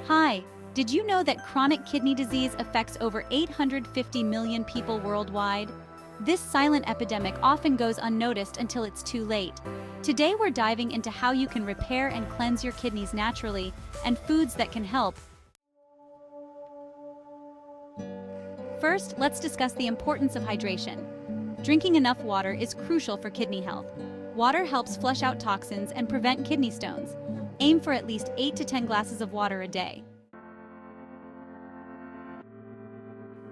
Hi, did you know that chronic kidney disease affects over 850 million people worldwide? This silent epidemic often goes unnoticed until it's too late. Today we're diving into how you can repair and cleanse your kidneys naturally and foods that can help. First, let's discuss the importance of hydration. Drinking enough water is crucial for kidney health. Water helps flush out toxins and prevent kidney stones. Aim for at least 8 to 10 glasses of water a day.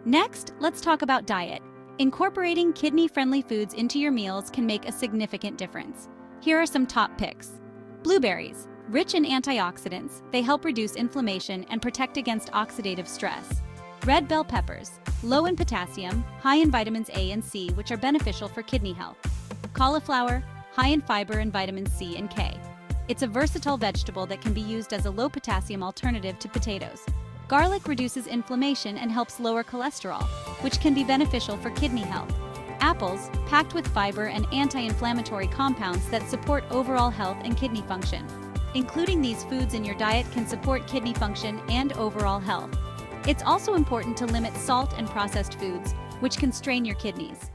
Next, let's talk about diet. Incorporating kidney-friendly foods into your meals can make a significant difference. Here are some top picks. Blueberries. Rich in antioxidants, they help reduce inflammation and protect against oxidative stress. Red bell peppers. Low in potassium, high in vitamins A and C, which are beneficial for kidney health. Cauliflower. High in fiber and vitamins C and K. It's a versatile vegetable that can be used as a low-potassium alternative to potatoes. Garlic reduces inflammation and helps lower cholesterol, which can be beneficial for kidney health. Apples, packed with fiber and anti-inflammatory compounds that support overall health and kidney function. Including these foods in your diet can support kidney function and overall health. It's also important to limit salt and processed foods, which can strain your kidneys.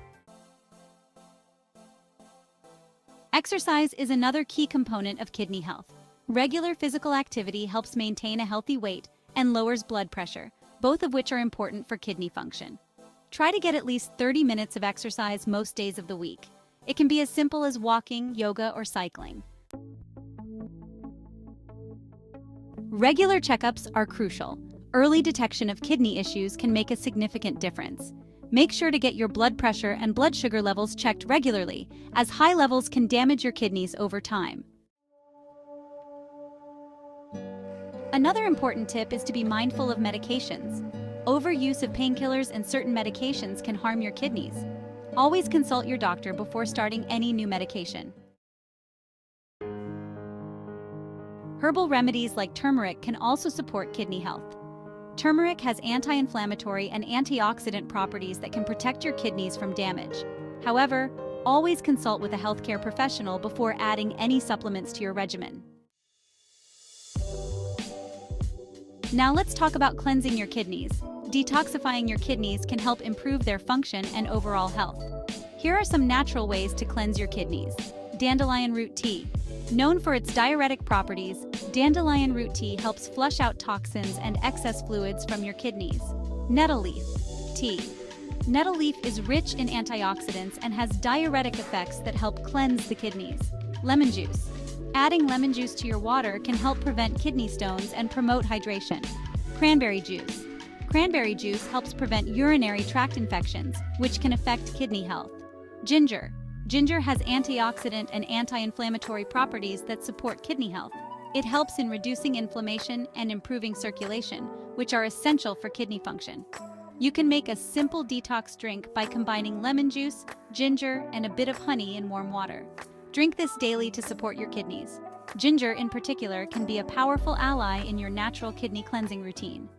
Exercise is another key component of kidney health. Regular physical activity helps maintain a healthy weight and lowers blood pressure, both of which are important for kidney function. Try to get at least 30 minutes of exercise most days of the week. It can be as simple as walking, yoga, or cycling. Regular checkups are crucial. Early detection of kidney issues can make a significant difference. Make sure to get your blood pressure and blood sugar levels checked regularly, as high levels can damage your kidneys over time. Another important tip is to be mindful of medications. Overuse of painkillers and certain medications can harm your kidneys. Always consult your doctor before starting any new medication. Herbal remedies like turmeric can also support kidney health. Turmeric has anti-inflammatory and antioxidant properties that can protect your kidneys from damage. However, always consult with a healthcare professional before adding any supplements to your regimen. Now let's talk about cleansing your kidneys. Detoxifying your kidneys can help improve their function and overall health. Here are some natural ways to cleanse your kidneys. Dandelion root tea. Known for its diuretic properties, dandelion root tea helps flush out toxins and excess fluids from your kidneys. Nettle leaf tea. Nettle leaf is rich in antioxidants and has diuretic effects that help cleanse the kidneys. Lemon juice. Adding lemon juice to your water can help prevent kidney stones and promote hydration. Cranberry juice. Cranberry juice helps prevent urinary tract infections, which can affect kidney health. Ginger. Ginger has antioxidant and anti-inflammatory properties that support kidney health. It helps in reducing inflammation and improving circulation, which are essential for kidney function. You can make a simple detox drink by combining lemon juice, ginger, and a bit of honey in warm water. Drink this daily to support your kidneys. Ginger, in particular, can be a powerful ally in your natural kidney cleansing routine.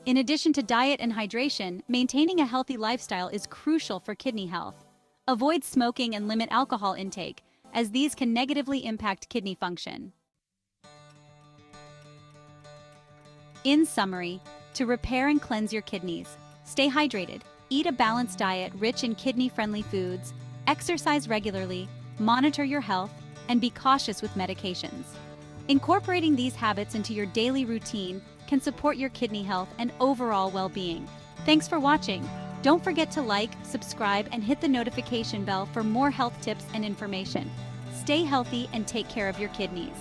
In addition to diet and hydration, maintaining a healthy lifestyle is crucial for kidney health. Avoid smoking and limit alcohol intake, as these can negatively impact kidney function. In summary, to repair and cleanse your kidneys, stay hydrated, eat a balanced diet rich in kidney-friendly foods, exercise regularly, monitor your health, and be cautious with medications. Incorporating these habits into your daily routine can support your kidney health and overall well-being. Thanks for watching. Don't forget to like, subscribe, and hit the notification bell for more health tips and information. Stay healthy and take care of your kidneys.